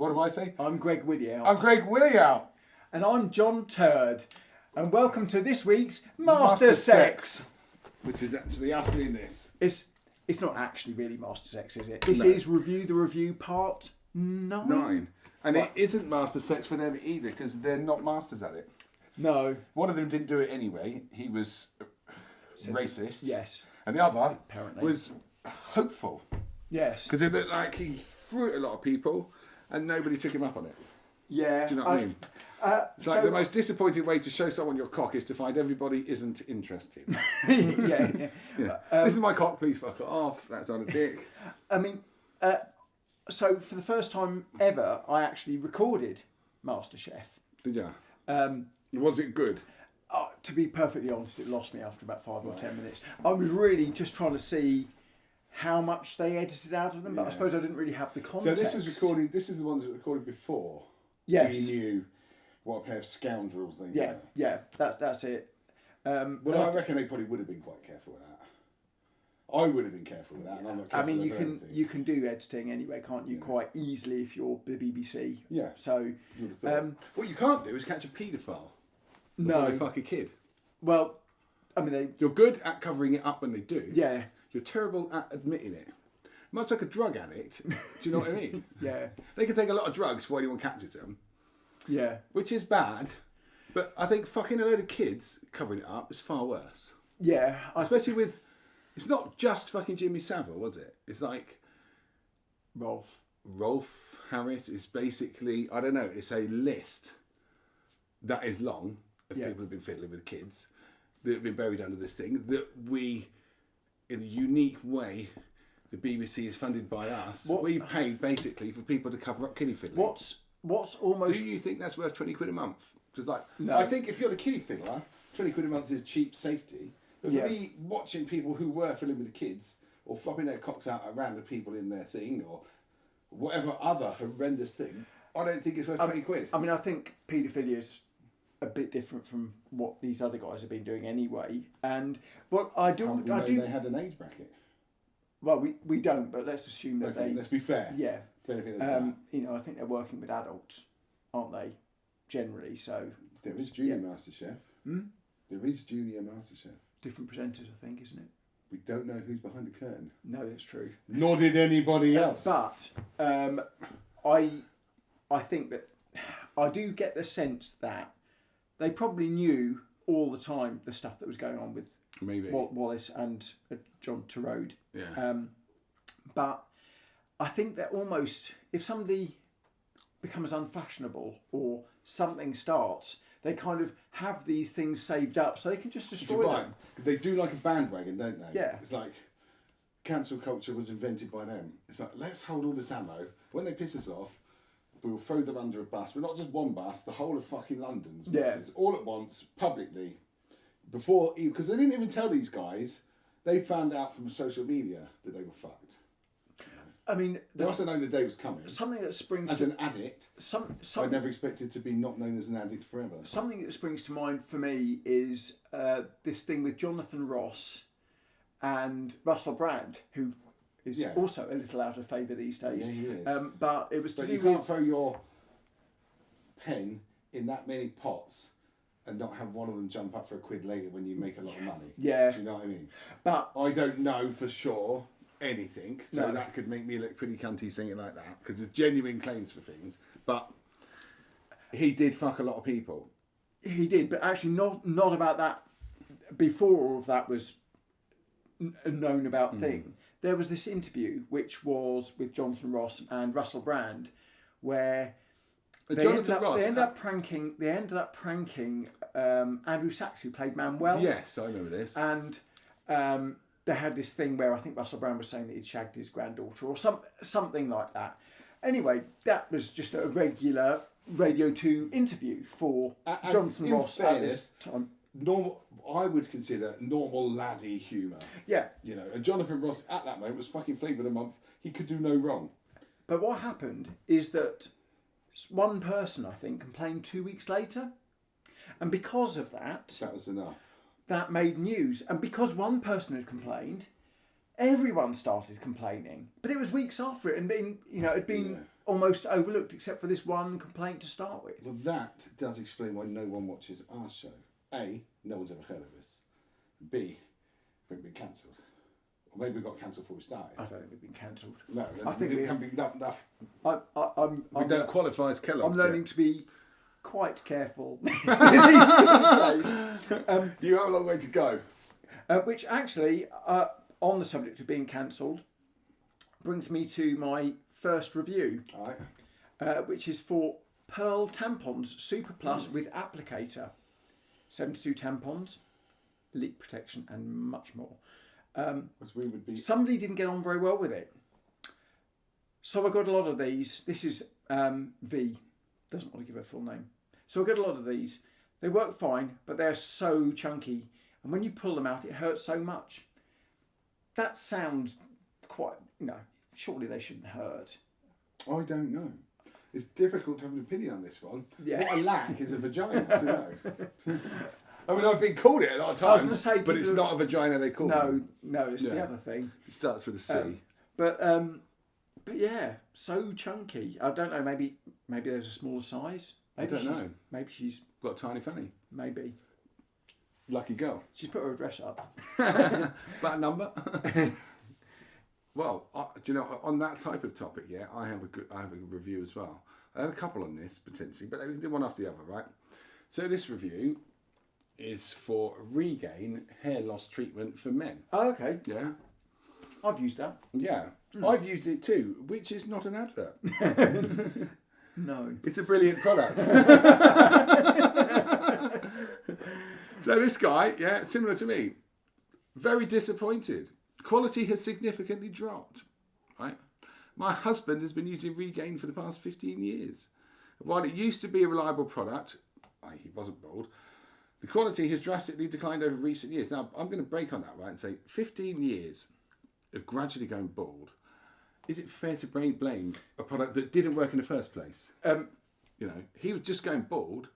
What do I say? I'm Greg Williout. I'm Greg Williout. And I'm John Turd. And welcome to this week's Master Sex. Which is actually us doing this. It's not actually really Master Sex, is it? This is Review the Review Part 9. And it isn't Master Sex for them either, because they're not masters at it. No. One of them didn't do it anyway. He was racist. Yes. And the other Apparently. was hopeful. Yes. Because it looked like he threw it at a lot of people and nobody took him up on it. Yeah. Do you know what I mean? It's like the most disappointing way to show someone your cock is to find everybody isn't interested. yeah. This is my cock, please fuck it off. That's on a dick. I mean, so for the first time ever, I actually recorded Masterchef. Did you? Was it good? To be perfectly honest, it lost me after about 5 or 10 minutes. I was really just trying to see how much they edited out of them, but I suppose I didn't really have the context. So this was recorded. This is the one that was recorded before. Yes. You knew what a pair of scoundrels they were. Yeah. That's it. Well, I reckon they probably would have been quite careful with that. I would have been careful with that. And I'm not careful you can do editing anyway, can't you? Quite easily if you're the BBC. Yeah. So. What you can't do is catch a paedophile. Before they fuck a kid. Well, I mean You're good at covering it up when they do. Yeah. You're terrible at admitting it. Much like a drug addict. Do you know what I mean? Yeah. They can take a lot of drugs before anyone catches them. Yeah. Which is bad. But I think fucking a load of kids covering it up is far worse. Yeah. Especially with... It's not just fucking Jimmy Savile, was it? It's like... Rolf Harris is basically... I don't know. It's a list that is long of people who've been fiddling with kids that have been buried under this thing that we... In a unique way, the BBC is funded by us. We've paid basically for people to cover up kiddie fiddling. What's almost... Do you think that's worth 20 quid a month? Because no. I think if you're the kiddie fiddler, 20 quid a month is cheap safety. But for me, watching people who were fiddling with the kids or flopping their cocks out at random people in their thing or whatever other horrendous thing, I don't think it's worth 20 quid. I mean, I think paedophilia's a bit different from what these other guys have been doing anyway. And what I do... They had an age bracket. Well, we don't, but let's assume that let's be fair. Yeah. I think they're working with adults, aren't they? Generally, so... There is Junior Masterchef. There is Junior Masterchef. Different presenters, I think, isn't it? We don't know who's behind the curtain. No, that's true. Nor did anybody else. But I think that... I do get the sense that they probably knew all the time the stuff that was going on with Wallace and John Turode. Yeah. But I think that almost, if somebody becomes unfashionable or something starts, they kind of have these things saved up so they can just destroy them. They do like a bandwagon, don't they? Yeah. It's like cancel culture was invented by them. It's like, let's hold all this ammo. When they piss us off, we'll throw them under a bus. But not just one bus, the whole of fucking London's buses. All at once, publicly. Because they didn't even tell these guys. They found out from social media that they were fucked. I mean... They also known the day was coming. Something that springs as an addict, I never expected to be not known as an addict forever. Something that springs to mind for me is this thing with Jonathan Ross and Russell Brand, who... is also a little out of favour these days. Yeah, he is. But it was to do you can't throw your pen in that many pots and not have one of them jump up for a quid later when you make a lot of money. Yeah. Do you know what I mean? But I don't know for sure anything, so that could make me look pretty cunty saying it like that, because there's genuine claims for things. But he did fuck a lot of people. He did, but actually not about that. Before all of that was a known about thing. There was this interview which was with Jonathan Ross and Russell Brand, where they ended up pranking Andrew Sachs, who played Manuel. Yes, I remember this. And they had this thing where I think Russell Brand was saying that he'd shagged his granddaughter or something like that. Anyway, that was just a regular Radio 2 interview for Jonathan Ross at this time. I would consider normal laddie humour. Yeah. You know, and Jonathan Ross at that moment was fucking flavour of the month. He could do no wrong. But what happened is that one person, I think, complained 2 weeks later. And because of that... That was enough. That made news. And because one person had complained, everyone started complaining. But it was weeks after it, and it'd been almost overlooked, except for this one complaint to start with. Well, that does explain why no one watches our show. A, no one's ever heard of us. B, we've been cancelled. Or maybe we got cancelled before we started. I don't think we've been cancelled. No, I think it can be enough. We don't qualify as Kellogg's. I'm learning to be quite careful. You have a long way to go. Which actually, on the subject of being cancelled, brings me to my first review, All right. which is for Pearl Tampons Super Plus with applicator. 72 tampons, leak protection and much more. Somebody didn't get on very well with it. So I got a lot of these. This is V, doesn't want to give her full name. So I got a lot of these. They work fine, but they're so chunky. And when you pull them out, it hurts so much. That sounds quite, surely they shouldn't hurt. I don't know. It's difficult to have an opinion on this one. Yeah. What I lack is a vagina to know. I mean, I've been called it a lot of times, but it's not a vagina they call it. No, it's the other thing. It starts with a C. But yeah, so chunky. I don't know, maybe there's a smaller size. Maybe I don't know. Maybe she's got a tiny fanny. Maybe. Lucky girl. She's put her address up. That number? Well, do you know, on that type of topic, I have a review as well. I have a couple on this potentially, but we can do one after the other, right? So this review is for Regaine hair loss treatment for men. Oh, okay. Yeah. I've used that. Yeah. I've used it too, which is not an advert. No. It's a brilliant product. So this guy, similar to me, very disappointed. Quality has significantly dropped. Right? My husband has been using Regaine for the past 15 years. While it used to be a reliable product, he wasn't bald, the quality has drastically declined over recent years. Now, I'm going to break on that, right, and say 15 years of gradually going bald. Is it fair to blame a product that didn't work in the first place? He was just going bald.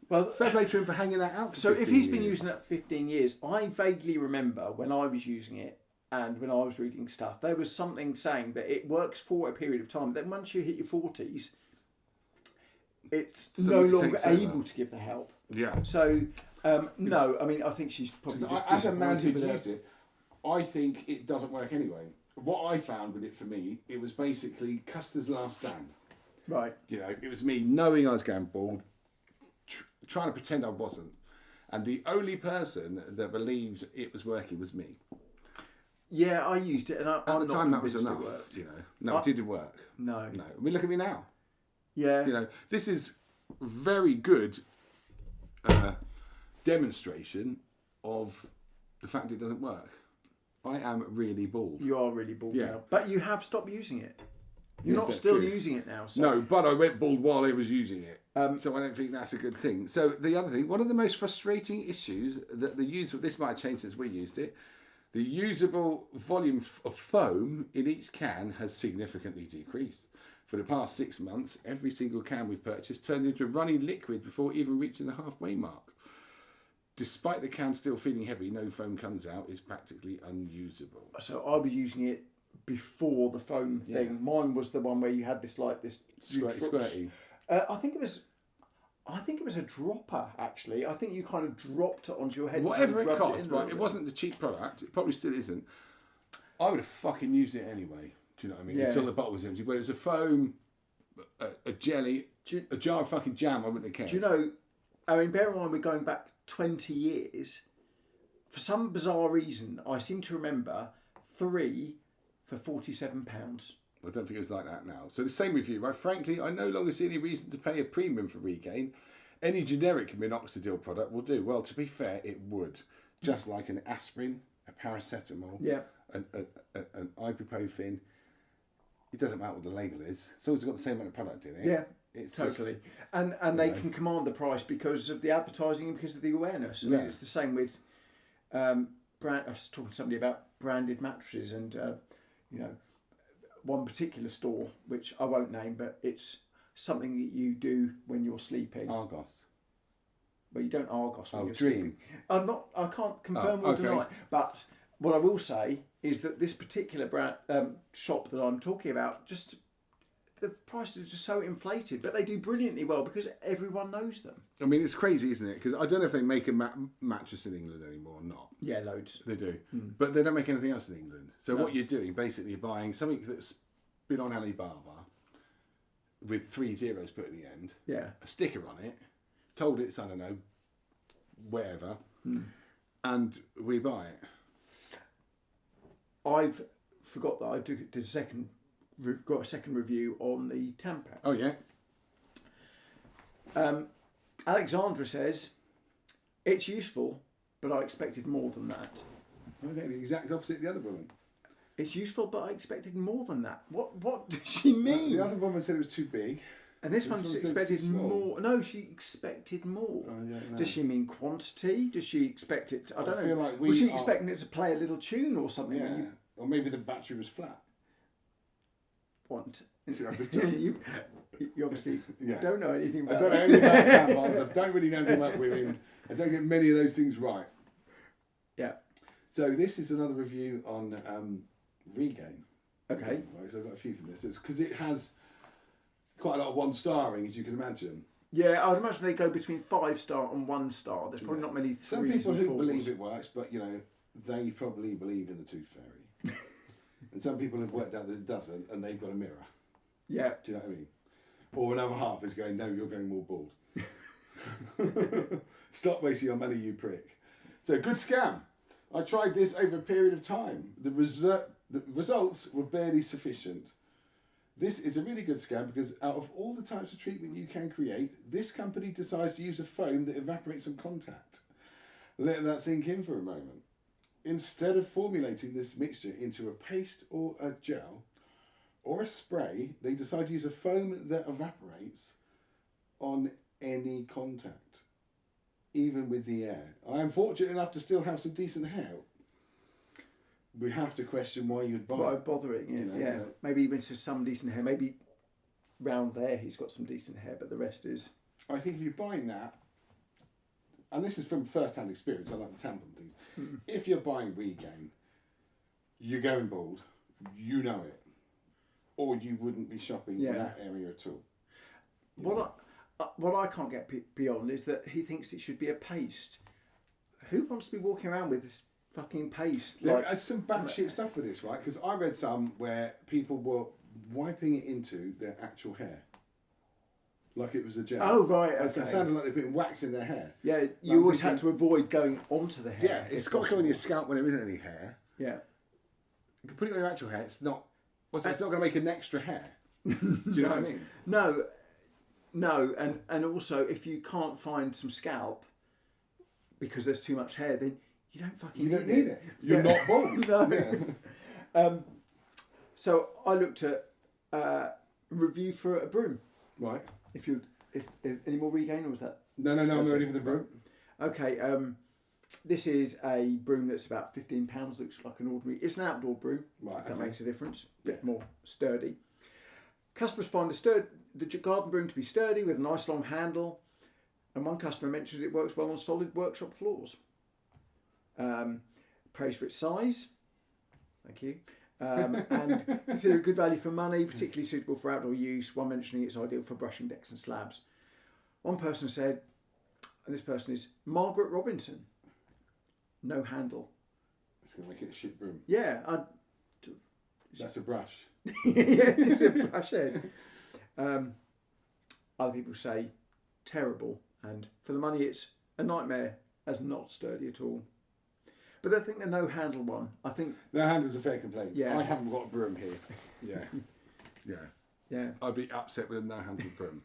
Well, fair play to him for hanging that out for 15 if he's years. been using that for 15 years, I vaguely remember when I was using it and when I was reading stuff, there was something saying that it works for a period of time. Then once you hit your 40s, it's no longer able to give the help. Yeah. So, no, I mean, I think she's probably just as a man who disappointed used it, I think it doesn't work anyway. What I found with it for me, it was basically Custer's last stand. Right. It was me knowing I was going bald, trying to pretend I wasn't. And the only person that believed it was working was me. Yeah, I used it, and I'm At the time not that was enough. it worked. No, it didn't work. No. I mean, look at me now. Yeah. This is very good demonstration of the fact it doesn't work. I am really bald. You are really bald now. But you have stopped using it. You're Yes, not that's still true. using it now. So. No, but I went bald while I was using it. So I don't think that's a good thing. So the other thing, one of the most frustrating issues that the use of this might have changed since we used it, the usable volume of foam in each can has significantly decreased. For the past 6 months, every single can we've purchased turned into a running liquid before even reaching the halfway mark. Despite the can still feeling heavy, no foam comes out. It's practically unusable. So I was using it before the foam thing. Mine was the one where you had this Squirty. I think it was a dropper actually. I think you kind of dropped it onto your head. Whatever it cost, right? It wasn't the cheap product. It probably still isn't. I would have fucking used it anyway. Do you know what I mean? Yeah. Until the bottle was empty. Whether it was a foam, a jelly, a jar of fucking jam, I wouldn't have cared. Do you know? I mean, bear in mind we're going back 20 years. For some bizarre reason, I seem to remember 3 for £47. I don't think it was like that now. So the same review, right? Frankly, I no longer see any reason to pay a premium for Regaine. Any generic minoxidil product will do. Well, to be fair, it would. Just like an aspirin, a paracetamol, an ibuprofen. It doesn't matter what the label is. As long as it's got the same amount of product in it. Yeah, it's totally. And they can command the price because of the advertising and because of the awareness. I mean, it's the same with brand. I was talking to somebody about branded mattresses and one particular store, which I won't name, but it's something that you do when you're sleeping. Argos. Well, you don't Argos when you're Dream. sleeping. I can't confirm or deny. But what I will say is that this particular brand shop that I'm talking about, the prices are just so inflated, but they do brilliantly well because everyone knows them. I mean, it's crazy, isn't it? Because I don't know if they make a mattress in England anymore or not. Yeah, loads. They do. But they don't make anything else in England. So what you're doing, basically, you're buying something that's been on Alibaba with 3 zeros put at the end, a sticker on it, told it's, I don't know, wherever, and we buy it. I've forgot that I got a second review on the Tampons. Oh, yeah? Alexandra says, it's useful, but I expected more than that. Okay, the exact opposite of the other woman. It's useful, but I expected more than that. What does she mean? The other woman said it was too big. And this one expected more. No, she expected more. Does she mean quantity? Does she expect it to, I don't know. Like was she expecting it to play a little tune or something? Yeah. Or maybe the battery was flat. What? You obviously don't know anything about I don't know anything about tampons. I don't really know anything about women. I don't get many of those things right. Yeah. So this is another review on Regaine. Okay. Right, so I've got a few from this. It's because it has quite a lot of 1-starring, as you can imagine. Yeah, I'd imagine they go between 5-star and 1-star. There's probably not many 3s Some people and who 4s. believe it works, but they probably believe in the tooth fairy. And some people have worked out that it doesn't, and they've got a mirror. Yeah. Do you know what I mean? Or another half is going, no, you're going more bald. Stop wasting your money, you prick. So, good scam. I tried this over a period of time. The results were barely sufficient. This is a really good scam because out of all the types of treatment you can create, this company decides to use a foam that evaporates on contact. Let that sink in for a moment. Instead of formulating this mixture into a paste or a gel or a spray, they decide to use a foam that evaporates on any contact, even with the air. I am fortunate enough to still have some decent hair. We have to question why you'd buy it. Bothering it, Maybe even to some decent hair. Maybe round there he's got some decent hair, but the rest is... I think if you're buying that, and this is from first-hand experience, I like the tampon things. If you're buying Regaine, you're going bald, you know it. Or you wouldn't be shopping in that area at all. What I can't get beyond is that he thinks it should be a paste. Who wants to be walking around with this fucking paste? There's some batshit stuff with this, right? Because I read some where people were wiping it into their actual hair. Like it was a gel. Oh, right, okay. So it sounded like they're putting wax in their hair. Yeah, you always had to avoid going onto the hair. Yeah, it's got to go on your scalp when there isn't any hair. Yeah. You can put it on your actual hair, it's not going to make an extra hair. Do you know what I mean? No, and also if you can't find some scalp because there's too much hair, then you don't fucking need it. You're not bald. No. Yeah. So I looked at review for a broom. Right. If any more Regaine, or was that? No, I'm ready for the broom. Okay. This is a broom that's about £15. Looks like an ordinary. It's an outdoor broom. Right. If that makes a difference. A bit more sturdy. Customers find the garden broom to be sturdy with a nice long handle, and one customer mentions it works well on solid workshop floors. Praise for its size. Thank you. And consider it good value for money, particularly suitable for outdoor use. One mentioning it's ideal for brushing decks and slabs. One person said, and this person is Margaret Robinson. No handle. It's going to make it a shit broom. Yeah. That's a brush. Yeah, it's a brush head. Other people say terrible, and for the money it's a nightmare as not sturdy at all. But I think the no handle one, no handle's a fair complaint. Yeah. I haven't got a broom here. Yeah. I'd be upset with a no handle broom.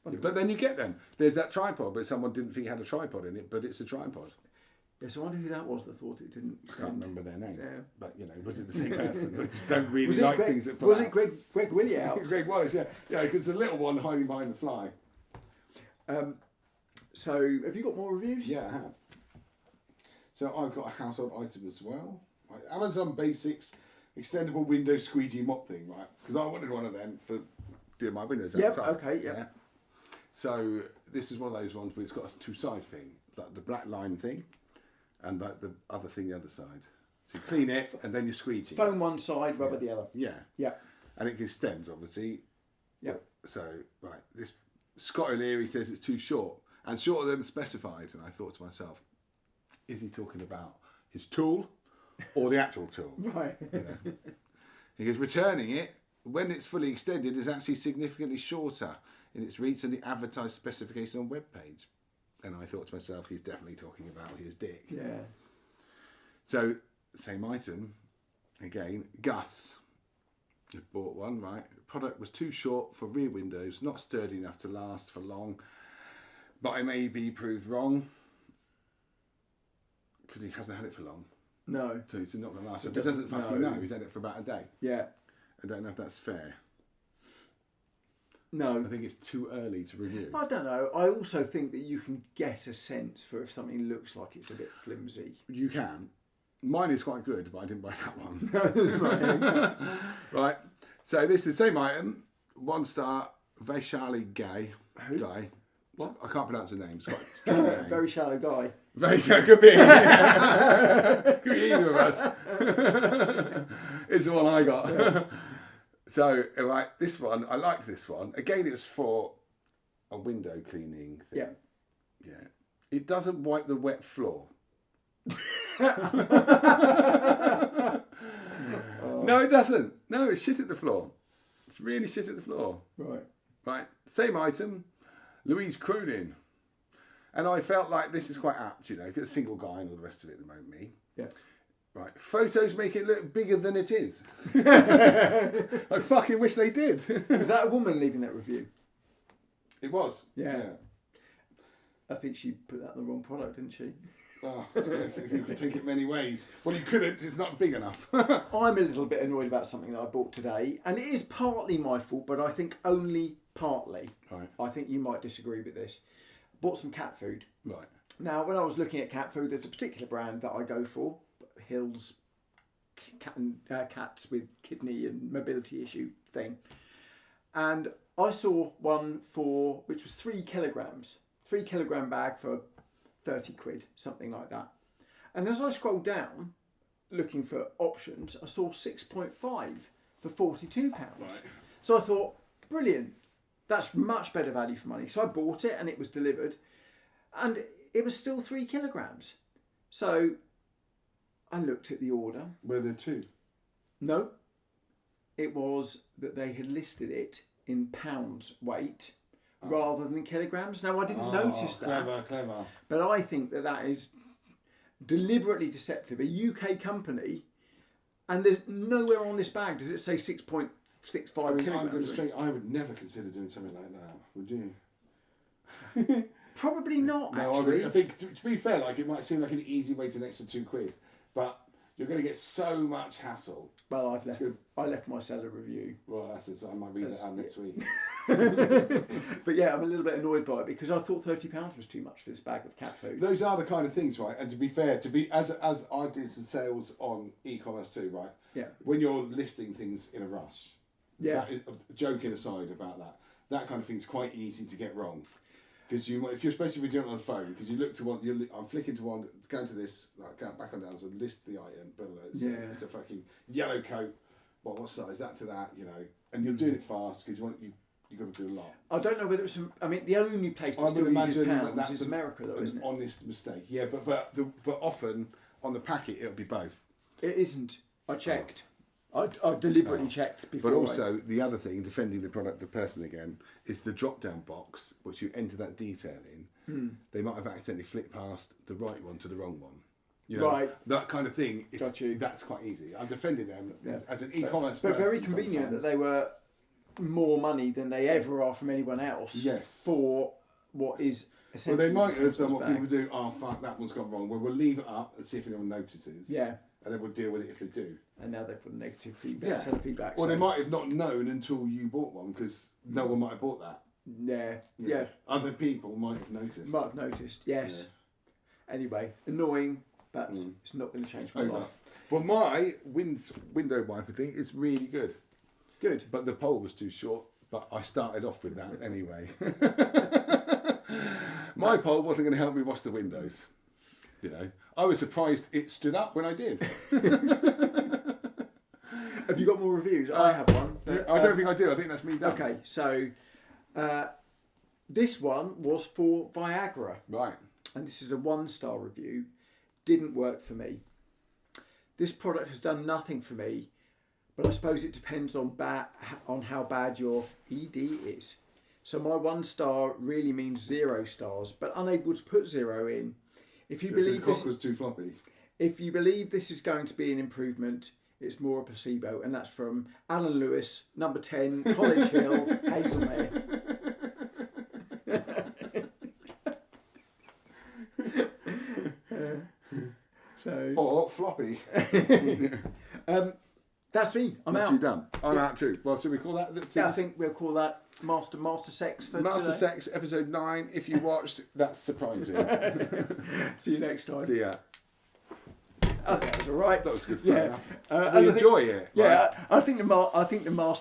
But then you get them. There's that tripod, but someone didn't think it had a tripod in it, but it's a tripod. Yes, I wonder who that was that thought it didn't. I can't remember their name. Yeah. But, was it the same person? I just don't really like things that put Was it Greg Williams? Greg was, yeah. Yeah, because the little one hiding behind the fly. So, have you got more reviews? Yeah, I have. So, I've got a household item as well. Right. Amazon Basics extendable window squeegee mop thing, right? Because I wanted one of them for doing my windows outside. Okay, yeah. So, this is one of those ones where it's got a two-side thing, like the black line thing. And like the other thing the other side. So you clean it and then you squeegee. Foam one side, rubber the other. Yeah. Yeah. And it extends, obviously. Yeah. So, right, this Scott O'Leary says it's too short and shorter than specified. And I thought to myself, is he talking about his tool or the actual tool? Right. You know? He goes, returning it, when it's fully extended, is actually significantly shorter in its reach than the advertised specification on web page. And I thought to myself, he's definitely talking about his dick. Yeah. So, same item, again, Gus. I bought one, right? The product was too short for rear windows, not sturdy enough to last for long. But I may be proved wrong because he hasn't had it for long. No. So it's not going to last. He doesn't fucking know. He's had it for about a day. Yeah. I don't know if that's fair. No. I think it's too early to review. I don't know. I also think that you can get a sense for if something looks like it's a bit flimsy. You can. Mine is quite good, but I didn't buy that one. Right. So this is the same item. 1 star, Vaishali Guy. What? I can't pronounce the name. It's quite a name. Very shallow guy. Very shallow. Could be. Could be either of us. It's the one I got. So, right, this one, I liked this one. Again, it was for a window cleaning thing. Yeah. Yeah. It doesn't wipe the wet floor. No, it doesn't. No, it's shit at the floor. It's really shit at the floor. Right. Right. Same item, Louise Cronin. And I felt like this is quite apt, you know, because single guy and all the rest of it at the moment, me. Yeah. Right. Photos make it look bigger than it is. I fucking wish they did. Was that a woman leaving that review? It was. Yeah. I think she put that on the wrong product, didn't she? Oh, you could take it many ways. Well, you couldn't. It's not big enough. I'm a little bit annoyed about something that I bought today, and it is partly my fault, but I think only partly. Right. I think you might disagree with this. Bought some cat food. Right. Now, when I was looking at cat food, there's a particular brand that I go for, Hill's cats with kidney and mobility issue thing. And I saw one which was 3 kilograms, 3 kilogram bag for 30 quid, something like that. And as I scrolled down, looking for options, I saw 6.5 for £42. Right. So I thought, brilliant, that's much better value for money. So I bought it and it was delivered and it was still 3 kilograms. So I looked at the order. Were there 2? No. It was that they had listed it in pounds weight rather than kilograms. Now, I didn't notice that. Clever. But I think that is deliberately deceptive. A UK company, and there's nowhere on this bag does it say 6.65 kilograms. I would never consider doing something like that. Would you? Probably not, No, actually. I think, to be fair, like it might seem like an easy way to an extra 2 quid, but you're going to get so much hassle. Well, I left my seller review. Well, that's it. I might read that out next week. But yeah, I'm a little bit annoyed by it because I thought £30 was too much for this bag of cat food. Those are the kind of things, right? And to be fair, as I do some sales on e-commerce too, right? Yeah. When you're listing things in a rush, Yeah. Joking aside about that kind of thing is quite easy to get wrong. Because if you're supposed to be doing it on the phone, because you look to one, I'm flicking to one, going to this, like going back on down, so list the item, it's a fucking yellow coat. Well, what size? That to that, you know, and you're doing it fast because you've got to do a lot. I don't know whether it's. I mean, the only place that still uses pounds is America, though, isn't it? An honest mistake, yeah, but often on the packet it'll be both. It isn't. I checked. I deliberately checked before. But also, the other thing, defending the product, the person again, is the drop-down box, which you enter that detail in. They might have accidentally flicked past the right one to the wrong one. You know, right. That kind of thing, Got you. That's quite easy. I'm defending them as an e-commerce person. But very convenient that they were more money than they ever are from anyone else. Yes. For what is essentially. Well, they might have done what people do. Oh, fuck, that one's gone wrong. Well, we'll leave it up and see if anyone notices. Yeah. And then we'll deal with it if they do. And now they've put negative feedback, seller feedback. Or they might have not known until you bought one because no one might have bought that. Yeah. Other people might have noticed. Yes. Yeah. Anyway, annoying, but it's not going to change my life. Well, my window wiper thing is really good. Good. But the pole was too short, but I started off with that anyway. My pole wasn't going to help me wash the windows. You know, I was surprised it stood up when I did. Have you got more reviews? I have one. I don't think I do. I think that's me done. Okay, so this one was for Viagra. Right. And this is a 1-star review. Didn't work for me. This product has done nothing for me, but I suppose it depends on how bad your ED is. So my 1 star really means 0 stars, but unable to put 0 in. If you believe the cock was too floppy. If you believe this is going to be an improvement, it's more a placebo, and that's from Alan Lewis, number 10, College Hill, Hazelmere. Or floppy. That's me. I'm That's out. you done. I'm out too. Well, should we call that? Yeah, I think we'll call that Master Sex for Master today. Sex episode 9. If you watched, that's surprising. See you next time. See ya. I think that was all right. That was good fun. Yeah, We enjoy it. Yeah, I think the Master